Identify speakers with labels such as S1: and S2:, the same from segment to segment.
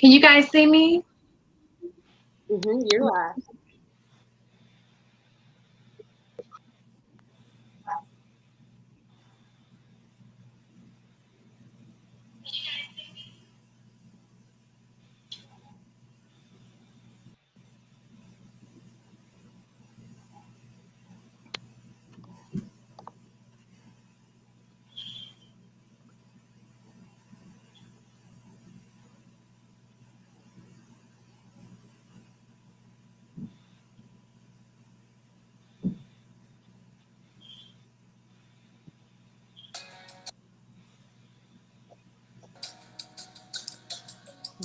S1: Can you guys see me?
S2: You're live.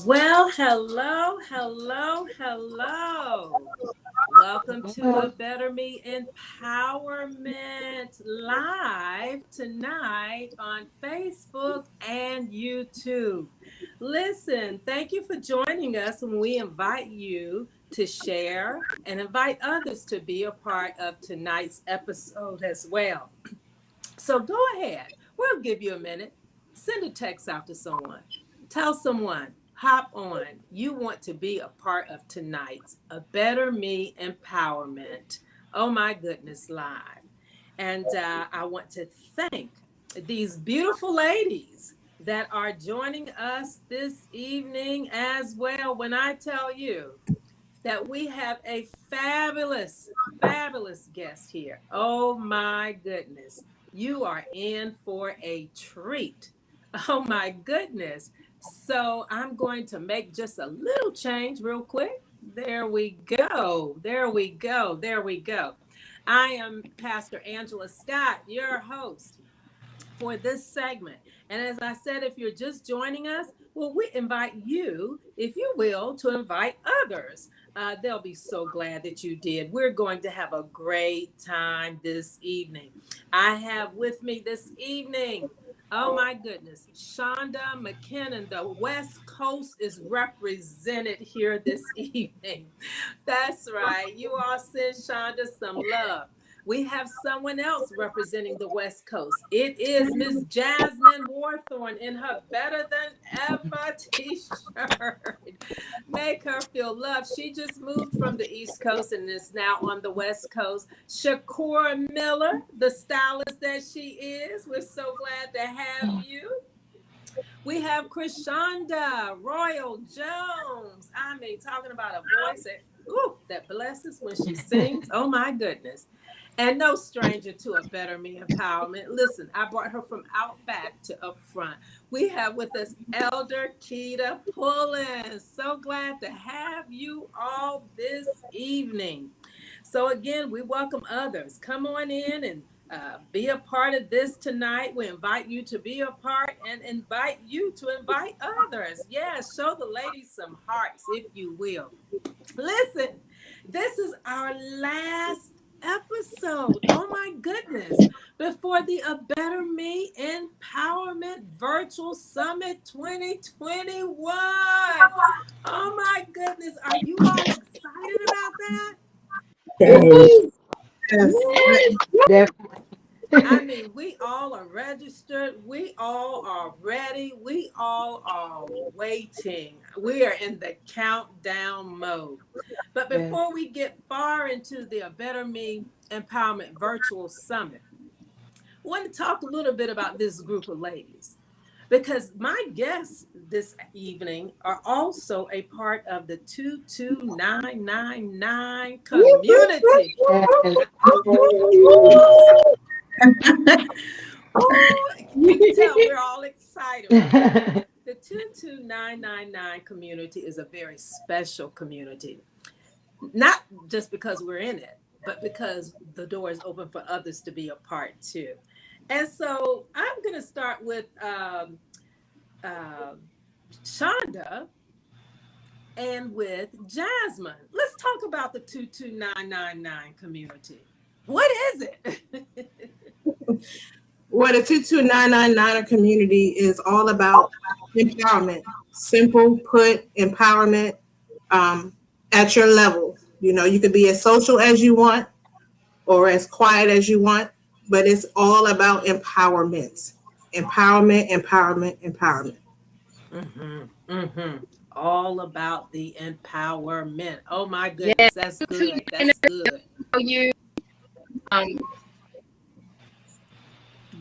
S3: Well, hello, hello, hello. Welcome to A Better Me Empowerment Live tonight on Facebook and YouTube. Listen, thank you for joining us when we invite you to share and invite others to be a part of tonight's episode as well. So go ahead. We'll give you a minute. Send a text out to someone. Tell someone, hop on. You want to be a part of tonight's A Better Me Empowerment. Oh my goodness, live. And I want to thank these beautiful ladies that are joining us this evening as well. When I tell you that we have a fabulous, fabulous guest here. Oh my goodness. You are in for a treat. Oh my goodness. So I'm going to make just a little change real quick. There we go. There we go. There we go. I am Pastor Angela Scott, your host for this segment. And as I said, if you're just joining us, well, we invite you, if you will, to invite others. They'll be so glad that you did. We're going to have a great time this evening. I have with me this evening, oh my goodness, Shonda McKinnon. The West Coast is represented here this evening. That's right. You all send Shonda some love. We have someone else representing the West Coast. It is Miss Jasmine Warthorne in her Better Than Ever t-shirt. Make her feel loved. She just moved from the East Coast and is now on the West Coast. Shakura Miller, the stylist that she is. We're so glad to have you. We have Krishanda Royal Jones. I mean, talking about a voice that blesses when she sings. Oh my goodness. And no stranger to a Better Me Empowerment. Listen, I brought her from out back to up front. We have with us Elder Keita Pullins. So glad to have you all this evening. So again, we welcome others. Come on in and be a part of this tonight. We invite you to be a part and invite you to invite others. Yes, show the ladies some hearts, if you will. Listen, this is our last episode. Oh my goodness. Before the A Better Me Empowerment Virtual Summit 2021. Oh my goodness. Are you all excited about that?
S2: Yes.
S1: Yes.
S3: I mean, we all are registered. We all are ready. We all are waiting. We are in the countdown mode. But
S1: Yes.
S3: before we get far into the A Better Me Empowerment Virtual Summit, I want to talk a little bit about this group of ladies because my guests this evening are also a part of the 22999 community.
S1: Yes.
S3: Oh, you can tell we're all excited, right? The 22999 community is a very special community, not just because we're in it, but because the door is open for others to be a part too. And so I'm going to start with uh, Shonda and with Jasmine. Let's talk about the 22999 community. What is it?
S2: Well, the 22999 community is all about empowerment. Simple put, empowerment at your level. You know, you could be as social as you want or as quiet as you want, but it's all about empowerment. Empowerment, empowerment, empowerment.
S3: Mm-hmm, mm-hmm. all about the empowerment. Oh my
S4: Yes.
S3: goodness, that's good. That's good.
S4: You, um,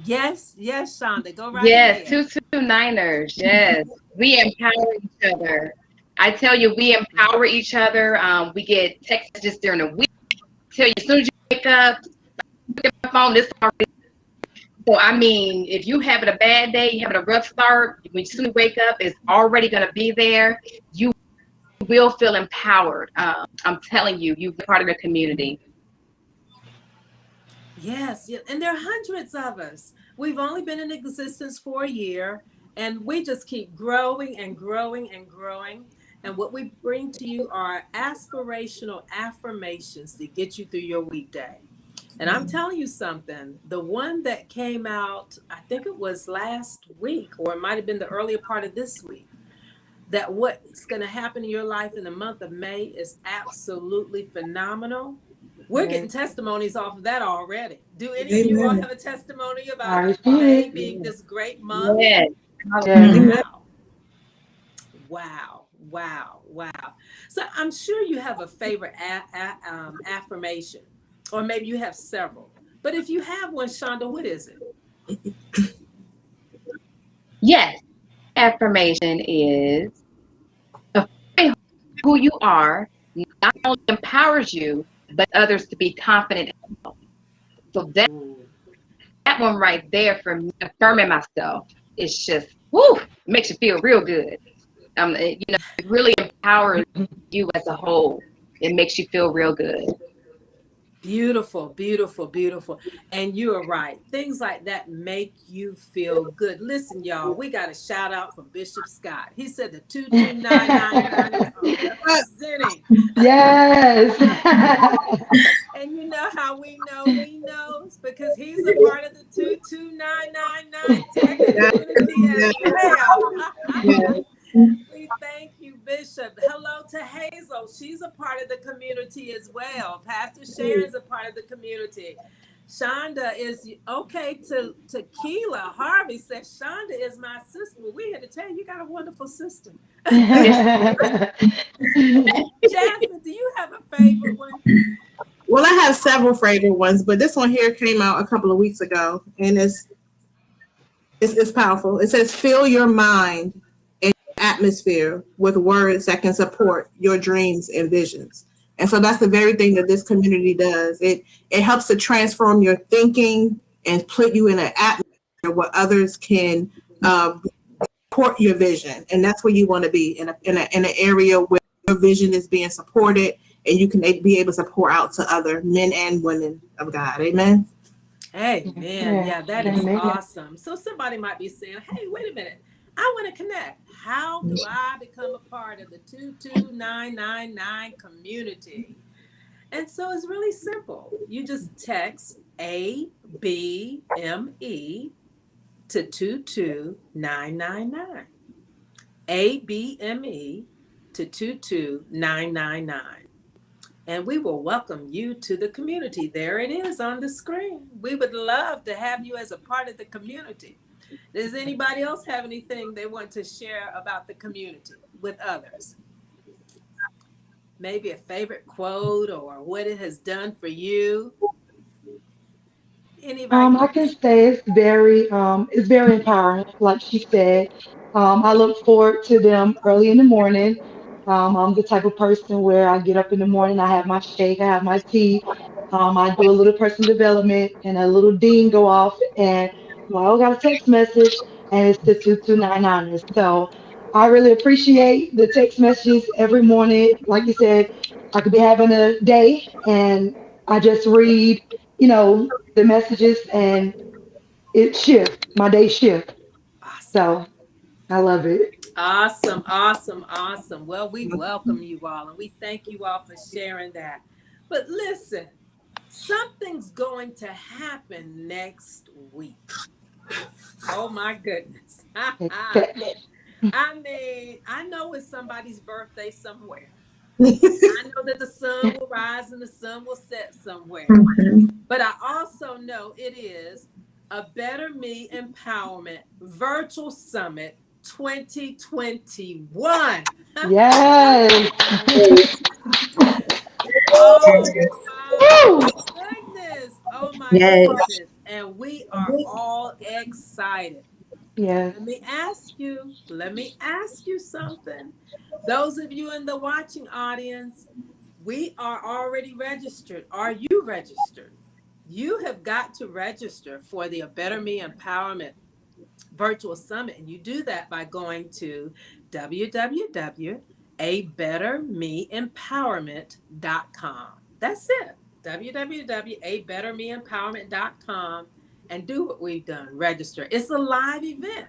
S3: Yes, yes, Shonda, go right
S4: yes,
S3: ahead.
S4: 229ers. Yes, we empower each other. I tell you, we empower each other. We get text messages during the week. Tell you as soon as you wake up, look at my phone. This already. So I mean, if you having a bad day, you having a rough start, when you soon wake up, it's already going to be there. You will feel empowered. I'm telling you, you're part of the community.
S3: Yes, yeah, and there are hundreds of us. We've only been in existence for a year, and we just keep growing and growing and growing. And what we bring to you are aspirational affirmations to get you through your weekday. And I'm telling you something, the one that came out, I think it was last week, or it might have been the earlier part of this week, that what's going to happen in your life in the month of May is absolutely phenomenal. We're getting testimonies off of that already. Do any of you all
S2: Amen.
S3: have a testimony
S1: I
S3: about
S1: receive
S3: May
S1: it.
S3: being this great month?
S4: Yes.
S1: Yes.
S2: Amen.
S3: Wow. Wow. Wow. Wow. So I'm sure you have a favorite affirmation, or maybe you have several. But if you have one, Shonda, what is it?
S4: Yes. Affirmation is affirming who you are not only empowers you, but others to be confident. So
S3: Ooh.
S4: that one right there for me, affirming myself, it's just whoo, makes you feel real good. It really empowers you as a whole. It makes you feel real good.
S3: Beautiful, beautiful, beautiful. And you are right. Things like that make you feel good. Listen, y'all, we got a shout out from Bishop Scott. He said the 22999 is representing.
S1: Yes.
S3: And you know how we know he knows? Because he's a part of the 22999 text community as
S2: Yes.
S3: well.
S2: Yes.
S3: We thank you, Bishop. Hello to Hazel. She's a part of the community as well. Pastor Sharon's a part of the community. Shonda is okay to Keela. Harvey says Shonda is my sister. Well, we're here to tell you, you got a wonderful sister. Jasmine, do you have a favorite one?
S2: Well, I have several favorite ones, but this one here came out a couple of weeks ago, and it's powerful. It says, "Fill your mind and atmosphere with words that can support your dreams and visions." And so that's the very thing that this community does. It helps to transform your thinking and put you in an atmosphere where others can uh, support your vision, and that's where you want to be in an area where your vision is being supported, and you can be able to pour out to other men and women of God. Amen.
S3: Amen.
S1: Yeah.
S3: Yeah, that is
S1: Amen.
S3: awesome. So somebody might be saying, hey, wait a minute. I want to connect. How do I become a part of the 22999 community? And so it's really simple. You just text ABME to 22999. ABME to 22999. And we will welcome you to the community. There it is on the screen. We would love to have you as a part of the community. Does anybody else have anything they want to share about the community with others? Maybe a favorite quote or what it has done for you? Anybody
S1: I
S3: want
S1: can
S3: to?
S1: say it's very empowering, like she said. I look forward to them early in the morning. I'm the type of person where I get up in the morning, I have my shake, I have my tea, I do a little personal development, and a little ding go off, and well, I got a text message, and it's the 2299. So I really appreciate the text messages every morning. Like you said, I could be having a day, and I just read, the messages, and it shift my day shift.
S3: Awesome.
S1: So I love it.
S3: Awesome, awesome, awesome. Well, we welcome you all and we thank you all for sharing that. But listen, something's going to happen next week. Oh my goodness.
S1: Expect it.
S3: I mean, I know it's somebody's birthday somewhere. I know that the sun will rise and the sun will set somewhere. But I also know it is a Better Me Empowerment Virtual Summit 2021.
S1: Yes.
S3: Oh my
S1: Woo!
S3: goodness. Oh my
S4: Yes.
S3: goodness. And we are all excited.
S1: Yes.
S3: Let me ask you something. Those of you in the watching audience, we are already registered. Are you registered? You have got to register for the A Better Me Empowerment Virtual Summit. And you do that by going to www.abettermeempowerment.com. That's it. www.abettermeempowerment.com and do what we've done. Register. It's a live event,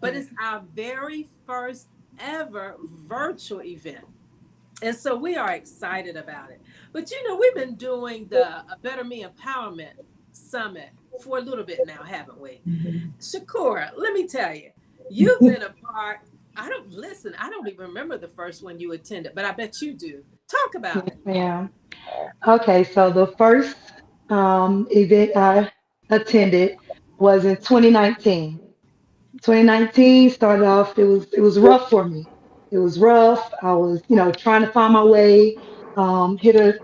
S3: but
S1: Yes.
S3: it's our very first ever virtual event. And so we are excited about it. But we've been doing the A Better Me Empowerment Summit for a little bit now, haven't we? Shakura, let me tell you, you've been a part. I don't even remember the first one you attended, but I bet you do. Talk about
S1: Yes,
S3: it.
S1: ma'am. Okay, so the first event I attended was in 2019. 2019 started off, it was rough for me. It was rough. I was, trying to find my way, hit a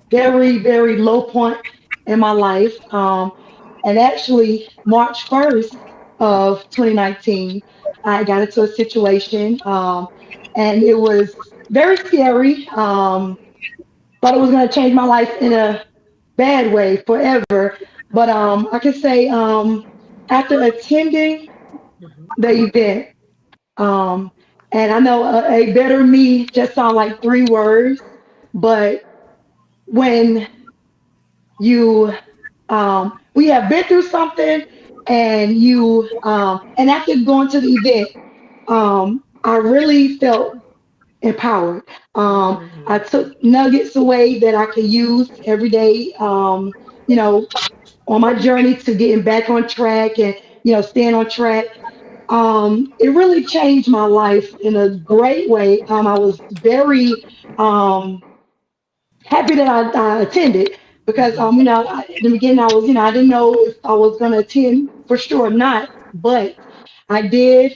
S1: very, very low point in my life. And actually, March 1st of 2019, I got into a situation, and it was very scary. Thought it was going to change my life in a bad way forever. But I can say, after attending
S3: Mhm.
S1: the event, um, and I know a better me just sound like three words, but when you we have been through something, and and after going to the event, I really felt empowered. I
S3: Mhm.
S1: took nuggets away that I could use every day. You know, on my journey to getting back on track, and staying on track. It really changed my life in a great way. I was very happy that I attended, because
S3: Mhm.
S1: in the beginning I was, I didn't know if I was going to attend for sure or not, but I did.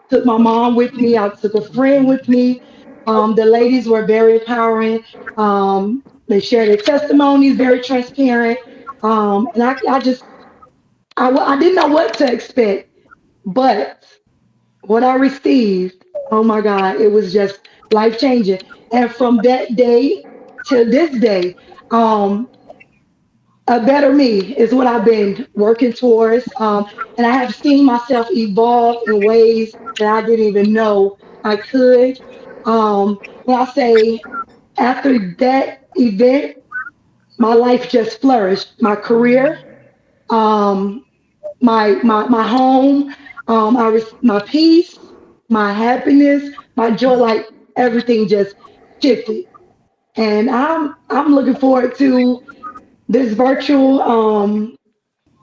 S1: Took my mom with me. I took a friend with me. The ladies were very empowering. They shared their testimonies, very transparent. And I just, I didn't know what to expect, but what I received, oh my God, it was just life changing. And from that day to this day, um, a better me is what I've been working towards. And I have seen myself evolve in ways that I didn't even know I could. When I say, after that event, my life just flourished. My career, um, my home, my peace, my happiness, my joy, like everything just shifted. And I'm looking forward to this virtual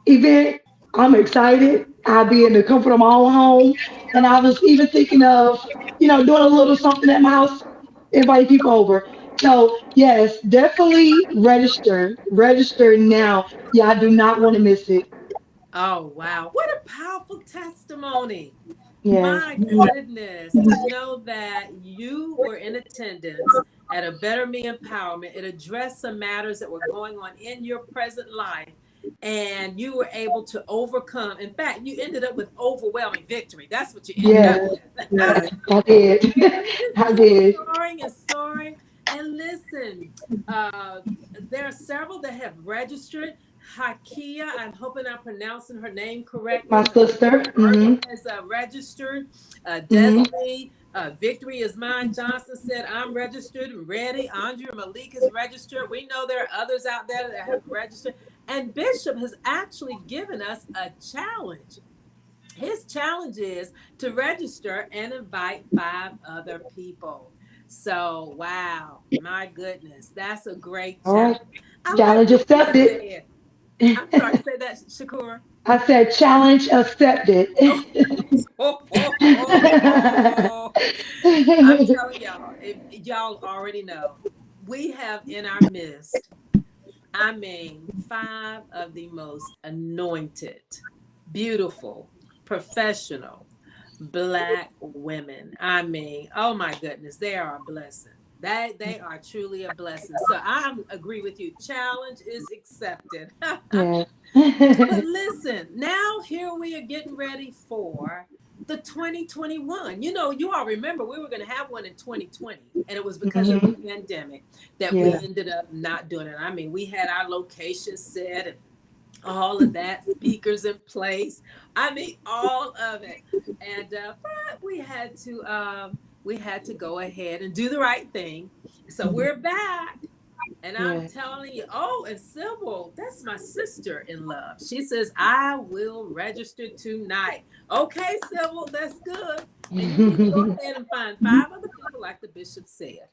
S1: event. I'm excited. I'll be in the comfort of my own home. And I was even thinking of, doing a little something at my house, inviting people over. So yes, definitely register. Register now. Yeah, I do not want to miss it.
S3: Oh, wow. What a powerful testimony.
S1: Yes.
S3: My goodness, to know that you were in attendance at a Better Me Empowerment, it addressed some matters that were going on in your present life, and you were able to overcome. In fact, you ended up with overwhelming victory. That's what you ended up
S1: Yes.
S3: with.
S1: Yes. I did.
S3: And you just
S1: I
S3: keep
S1: did.
S3: soaring and soaring. And listen, uh, there are several that have registered. Hakia, I'm hoping I'm pronouncing her name
S1: My
S3: correctly.
S1: sister.
S3: Roberta
S1: Hmm.
S3: has registered.
S1: Hmm.
S3: Desiree, Victory is mine. Johnson said, I'm registered and ready. Andrea Malik is registered. We know there are others out there that have registered. And Bishop has actually given us a challenge. His challenge is to register and invite 5 other people. So, wow, my goodness, that's a great
S1: All right.
S3: challenge. I like
S1: Challenge
S3: what you
S1: accepted.
S3: said. I'm sorry, say that, Shakura.
S1: I said challenge accepted.
S3: Oh, I'm telling y'all, if y'all already know, we have in our midst, I mean, 5 of the most anointed, beautiful, professional, Black women. I mean, oh my goodness, they are a blessing. They are truly a blessing. So I agree with you. Challenge is accepted.
S1: Yes.
S3: But listen, now here we are getting ready for the 2021. You know, you all remember we were going to have one in 2020, and it was because of the
S1: Hmm.
S3: pandemic that we
S1: Yeah.
S3: ended up not doing it. I mean, we had our location set and all of that, speakers in place. I mean, all of it. And but we had to go ahead and do the right thing. So
S1: Mhm.
S3: we're back. And I'm
S1: Yeah.
S3: telling you, oh, and Sybil, that's my sister in love. She says, I will register tonight. Okay, Sybil, that's good. And you need to go ahead and find 5 other people, like the bishop said.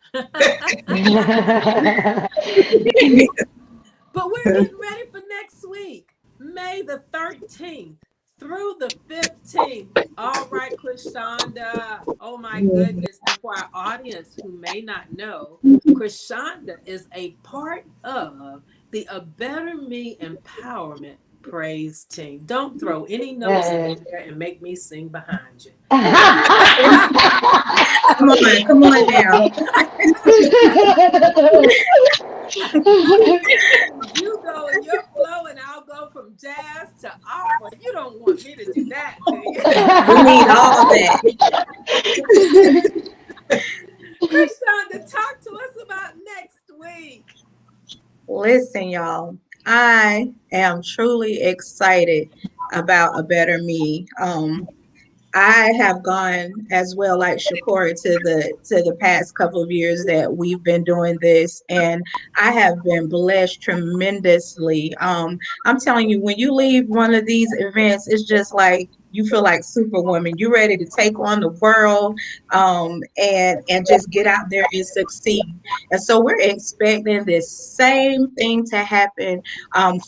S3: But we're getting ready for next week, May the 13th through the 15th. All right, Krishanda. Oh my goodness. And for our audience who may not know, Krishanda is a part of the A Better Me Empowerment Praise Team. Don't throw any notes in
S1: Yes.
S3: there and make me sing behind you.
S2: Come on now.
S3: You go in your flow and I'll go from jazz to opera. You don't want me to do that, do you?
S2: We need all that.
S3: Krishanda, talk to us about next week.
S2: Listen, y'all, I am truly excited about a better me. I have gone as well, like Shakora, to the past couple of years that we've been doing this, and I have been blessed tremendously. I'm telling you, when you leave one of these events, it's just like you feel like Superwoman. You're ready to take on the world, and just get out there and succeed. And so we're expecting this same thing to happen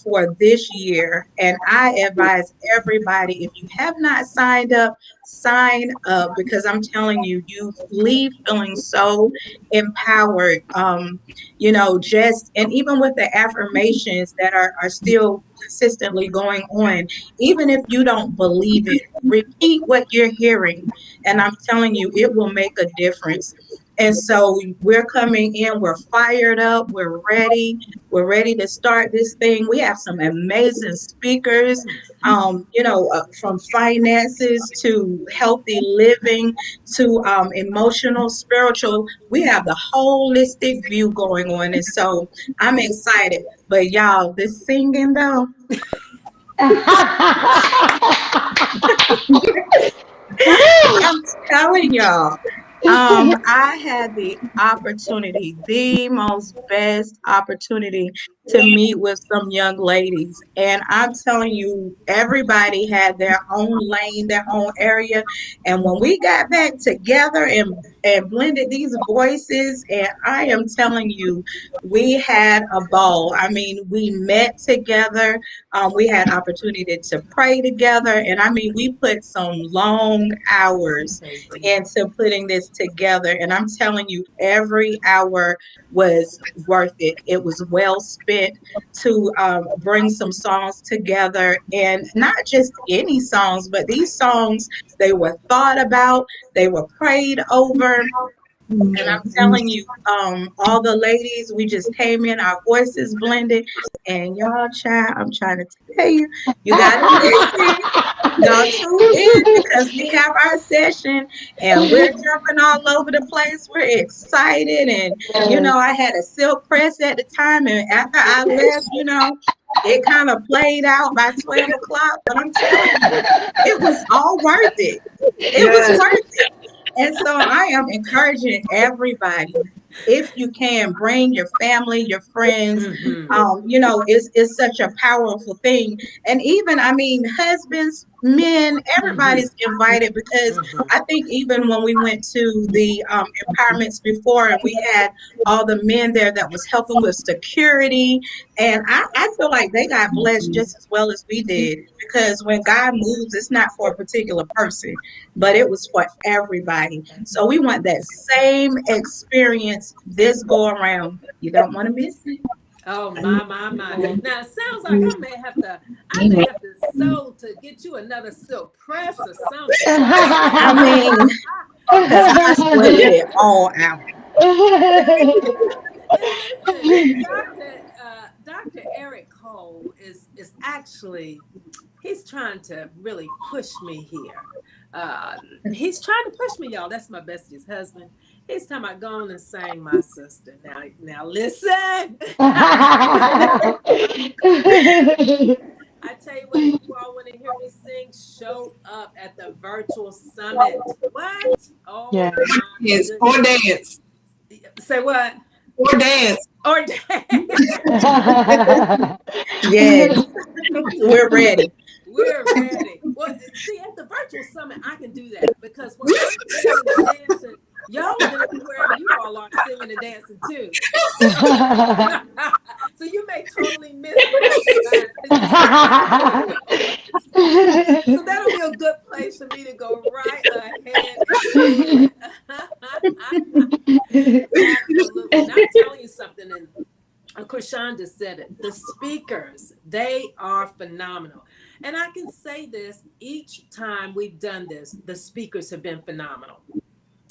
S2: for this year. And I advise everybody, if you have not signed up, sign up, because I'm telling you, you leave feeling so empowered. Just, and even with the affirmations that are still consistently going on, even if you don't believe it, repeat what you're hearing. And I'm telling you, it will make a difference. And so we're coming in, we're fired up, we're ready to start this thing. We have some amazing speakers, from finances to healthy living to emotional, spiritual. We have the holistic view going on. And so I'm excited. But y'all, this singing though, I'm telling y'all, I had the opportunity, the most best opportunity to meet with some young ladies. And I'm telling you, everybody had their own lane, their own area. And when we got back together and blended these voices, and I am telling you, we had a ball. I mean, we met together. We had opportunity to pray together. And I mean, we put some long hours
S3: Baby.
S2: into putting this together. And I'm telling you, every hour was worth it. It was well spent to bring some songs together, and not just any songs, but these songs, they were thought about, they were prayed over. And I'm telling you, all the ladies, we just came in, our voices blended, and y'all, child, I'm trying to tell you, you gotta listen. Y'all tune in because we have our session and we're jumping all over the place. We're excited. And, I had a silk press at the time. And after I left, it kind of played out by 12 o'clock. But I'm telling you, it was all worth it. It was
S3: Yes.
S2: worth it. And so I am encouraging everybody, if you can, bring your family, your friends.
S3: Mm-hmm.
S2: It's such a powerful thing. And even, I mean, husbands, men,
S3: Mm-hmm.
S2: everybody's invited, because
S3: Mm-hmm.
S2: I think even when we went to the empowerments before, and we had all the men there that was helping with security, and I feel like they got blessed just as well as we did, because when God moves, it's not for a particular person, but it was for everybody. So we want that same experience this go around. You don't want to miss it.
S3: Oh my. Now it sounds like I may
S4: Amen.
S3: have to sew to get you another silk press or something.
S2: I mean, because I sweated it all out.
S3: And listen, Dr. Eric Cole is actually he's trying to really push me here. He's trying to push me, y'all. That's my bestie's husband. He's talking about going and sang my sister. Now listen. I tell you what, if you all want to hear me sing, show up at the virtual summit. What? Oh
S1: Yeah.
S3: my
S2: Yes, or
S3: goodness.
S2: dance.
S3: Say what?
S2: Or dance.
S3: Or dance.
S2: Yes, we're ready.
S3: We're ready. Well, see, at the virtual summit, I can do that because when I'm singing and dancing, y'all are going to be wherever you all are singing and dancing too. So you may totally miss what I'm providing because you're sitting in the studio. So that'll be a good place for me to go right ahead and do it. Absolutely. And I'm telling you something, and Krishanda said it. The speakers, they are phenomenal. And I can say this, each time we've done this, the speakers have been phenomenal.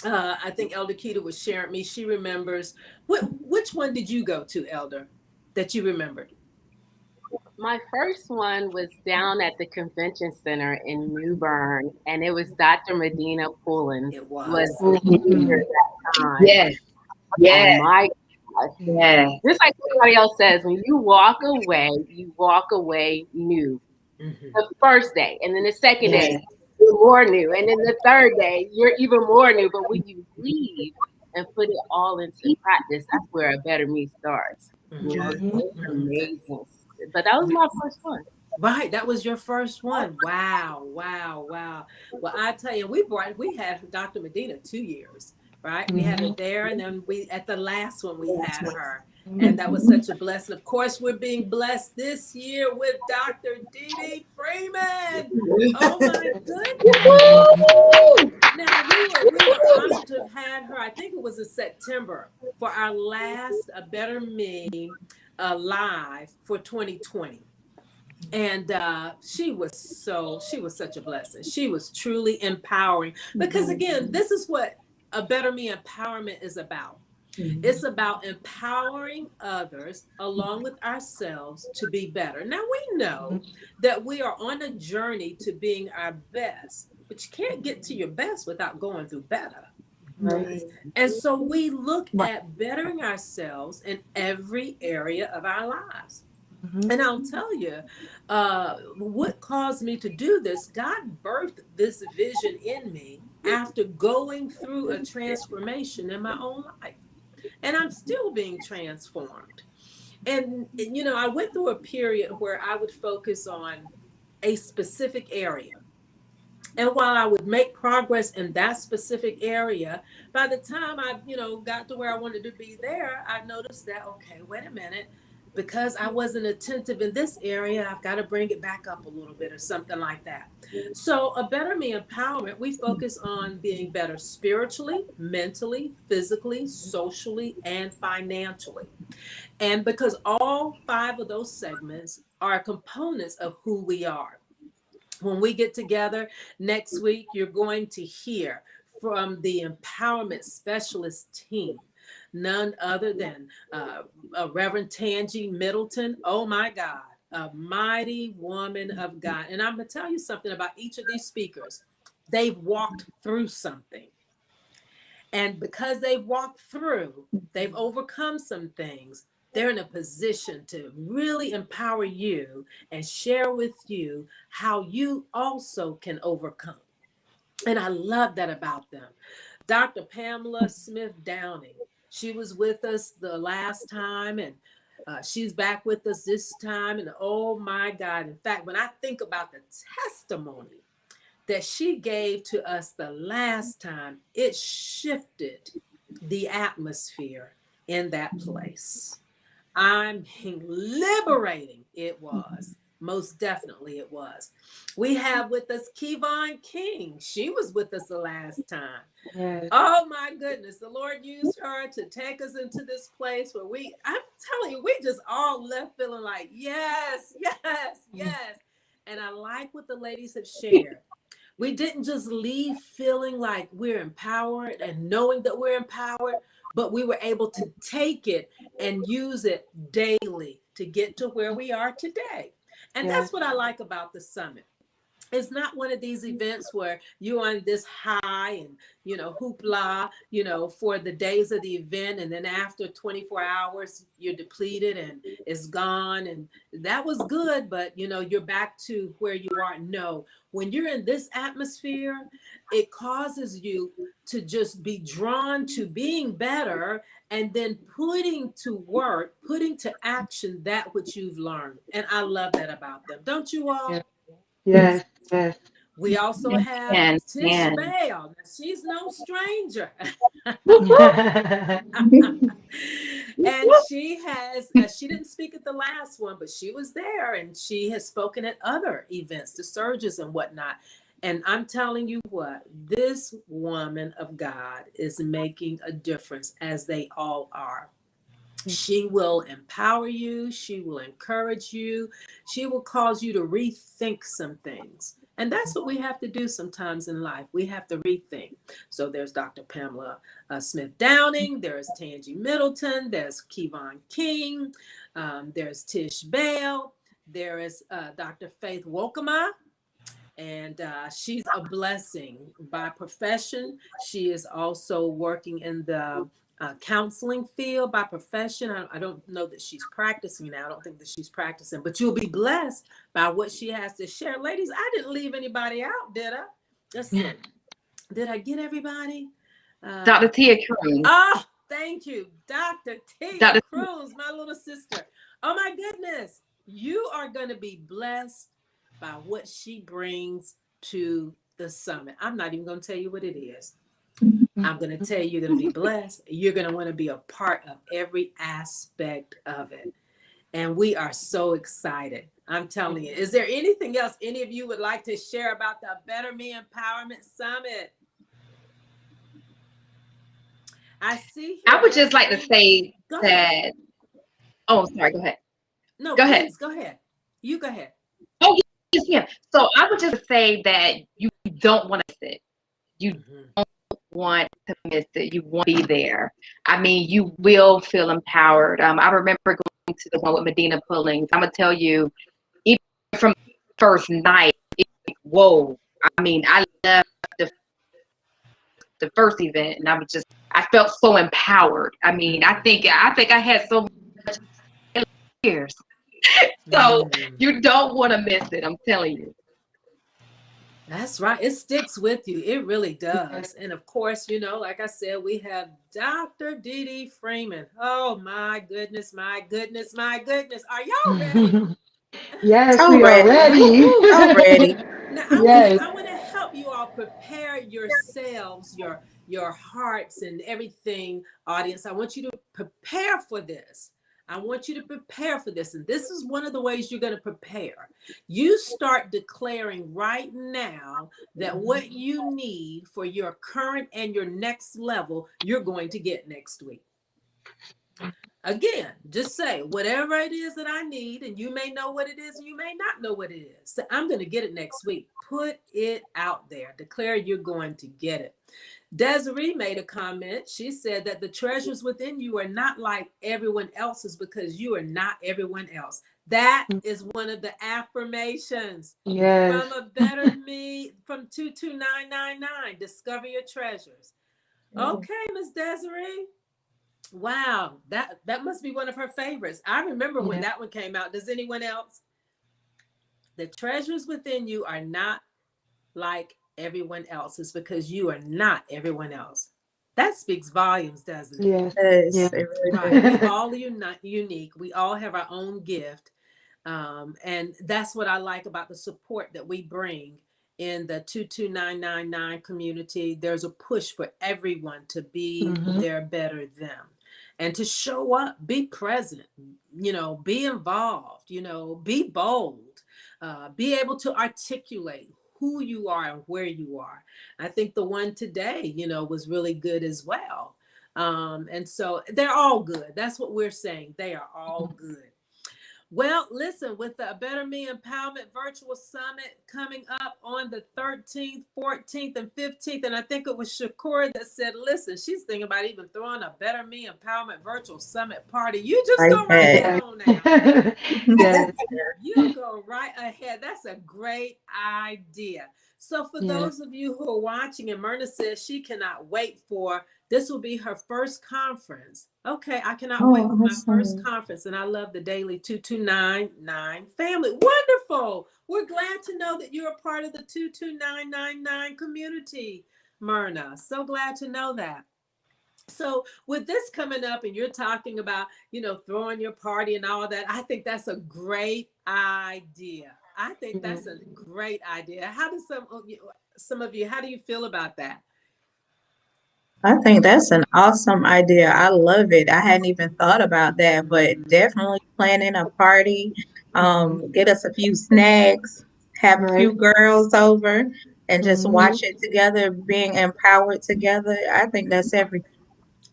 S3: I think Elder Keita was sharing me. She remembers. Which one did you go to, Elder, that you remembered?
S5: My first one was down at the convention center in New Bern, and it was Dr. Medina Pullins
S3: It
S5: was
S3: was.
S5: the speaker at that time.
S4: Yes.
S5: And
S4: Yes.
S5: my gosh,
S4: Yes.
S5: just like everybody else says, when you walk away new.
S3: Mhm.
S5: The first day, and then the second
S4: Yes.
S5: day, you're more new, and then the third day, you're even more new. But when you leave and put it all into practice, that's where a better me starts. You know,
S3: Mhm.
S5: so it's
S3: Mhm.
S5: amazing. But that was my first one.
S3: Right, that was your first one. Wow. Well, I tell you, we had Dr. Medina 2 years, right? We had her there, and then we at the last one we had her, and that was such a blessing. Of course, we're being blessed this year with Dr. Dee Dee Freeman. Oh my goodness! Now we were honored to have had her. I think it was in September for our last A Better Me live for 2020. And she was such a blessing. She was truly empowering because again, this is what A Better Me empowerment is about. It's about empowering others along with ourselves to be better. Now we know that we are on a journey to being our best, but you can't get to your best without going through better.
S2: Right.
S3: And so we look at bettering ourselves in every area of our lives. And I'll tell you, what caused me to do this, God birthed this vision in me after going through a transformation in my own life. And I'm still being transformed. And I went through a period where I would focus on a specific area. And while I would make progress in that specific area, by the time I got to where I wanted to be there, I noticed that, okay, wait a minute, because I wasn't attentive in this area, I've got to bring it back up a little bit or something like that. So, A Better Me Empowerment, we focus on being better spiritually, mentally, physically, socially, and financially. And because all five of those segments are components of who we are. When we get together next week, you're going to hear from the empowerment specialist team, none other than Reverend Tangi Middleton. Oh my God, a mighty woman of God. And I'm going to tell you something about each of these speakers. They've walked through something. And because they've walked through, they've overcome some things. They're in a position to really empower you and share with you how you also can overcome. And I love that about them. Dr. Pamela Smith Downing, she was with us the last time, and she's back with us this time. And oh my God, in fact, when I think about the testimony that she gave to us the last time, it shifted the atmosphere in that place. I mean, liberating it was. Most definitely it was. We have with us Kevon King. She was with us the last time.
S1: Yes.
S3: Oh my goodness. The Lord used her to take us into this place where I'm telling you, we just all left feeling like, yes, yes, yes. And I like what the ladies have shared. We didn't just leave feeling like we're empowered and knowing that we're empowered, but we were able to take it and use it daily to get to where we are today. And
S1: Yes.
S3: that's what I like about the summit. It's not one of these events where you're on this high and hoopla for the days of the event, and then after 24 hours you're depleted and it's gone, and that was good, but you're back to where you are. No, when you're in this atmosphere, it causes you to just be drawn to being better, and then putting to action that which you've learned. And I love that about them, don't you all?
S1: Yes. Yes. Yes.
S3: We also have Tish
S4: And
S3: Bale. She's no stranger. And she didn't speak at the last one, but she was there, and she has spoken at other events, the surges and whatnot. And I'm telling you what, this woman of God is making a difference, as they all are. She will empower you. She will encourage you. She will cause you to rethink some things. And that's what we have to do sometimes in life. We have to rethink. So there's Dr. Pamela Smith Downing. There's Tangi Middleton. There's Kevon King. There's Tish Bale. There is Dr. Faith Wokema. And she's a blessing by profession. She is also working in the counseling field by profession. I don't know that she's practicing now. I don't think that she's practicing, but you'll be blessed by what she has to share. Ladies, I didn't leave anybody out, did I? Let's see. Did I get everybody?
S4: Dr. Tia Cruz.
S3: Oh, thank you. Dr. Tia
S4: Dr.
S3: Cruz, my little sister. Oh my goodness. You are going to be blessed by what she brings to the summit. I'm not even going to tell you what it is. I'm going to tell you, you're going to be blessed. You're going to want to be a part of every aspect of it. And we are so excited. I'm telling you. Is there anything else any of you would like to share about the Better Me Empowerment Summit? I see here.
S4: I would just like to say
S3: Go
S4: that.
S3: ahead.
S4: Oh, sorry. Go ahead.
S3: No,
S4: Go
S3: please,
S4: ahead.
S3: go ahead. You go ahead.
S4: Oh, yes, yeah. So I would just say that you don't want to miss it. You don't want to miss it. You want to be there. I mean, you will feel empowered. I remember going to the one with Medina Pullings. I'm gonna tell you, even from the first night, whoa. I mean, I left the first event, and I felt so empowered. I mean, I think I had so much years. So you don't want to miss it. I'm telling you.
S3: That's right. It sticks with you. It really does. And of course, like I said, we have Dr. Dee Dee Freeman. Oh my goodness, my goodness, my goodness. Are y'all ready?
S1: Yes,
S5: I'm
S1: we are
S5: ready.
S1: ready.
S5: I'm ready.
S3: Now
S1: Yes.
S3: I want to help you all prepare yourselves, your hearts and everything, audience. I want you to prepare for this. I want you to prepare for this. And this is one of the ways you're going to prepare. You start declaring right now that what you need for your current and your next level, you're going to get next week. Again, just say whatever it is that I need, and you may know what it is and you may not know what it is. So I'm going to get it next week. Put it out there. Declare you're going to get it. Desiree made a comment. She said that the treasures within you are not like everyone else's because you are not everyone else. That is one of the affirmations
S1: Yes.
S3: from a Better Me from 22999. Discover your treasures. Okay, Miss Desiree. Wow, that must be one of her favorites. I remember when that one came out. Does anyone else? The treasures within you are not like everyone else's because you are not everyone else. That speaks volumes, doesn't it?
S1: Yes.
S5: Yes,
S1: Yes.
S5: it really
S3: Right. We
S5: does.
S3: all are unique. We all have our own gift. And that's what I like about the support that we bring in the 22999 community. There's a push for everyone to be their better them and to show up, be present, be involved, be bold. be able to articulate who you are and where you are. I think the one today, was really good as well. And so they're all good. That's what we're saying. They are all good. Well, listen, with the Better Me Empowerment Virtual Summit coming up on the 13th, 14th, and 15th, and I think it was Shakura that said, listen, she's thinking about even throwing a Better Me Empowerment Virtual Summit party. You just go right
S6: Okay.
S3: ahead on now.
S1: Yes.
S3: You go right ahead. That's a great idea. So for
S1: Yes.
S3: those of you who are watching, and Myrna says she cannot wait for, this will be her first conference. Okay, I cannot wait
S6: Oh,
S3: for my first
S6: awesome.
S3: conference. And I love the Daily 2299 family. Wonderful. We're glad to know that you're a part of the 22999 community, Myrna. So glad to know that. So with this coming up and you're talking about, throwing your party and all that, I think that's a great idea. I think
S1: Yes.
S3: that's a great idea. How do some of you, how do you feel about that?
S6: I think that's an awesome idea. I love it. I hadn't even thought about that, but
S3: Mhm.
S6: definitely planning a party,
S1: Mhm.
S6: get us a few snacks, have a few
S1: Right.
S6: girls over, and just
S1: Mhm.
S6: watch it together, being empowered together. I think that's everything.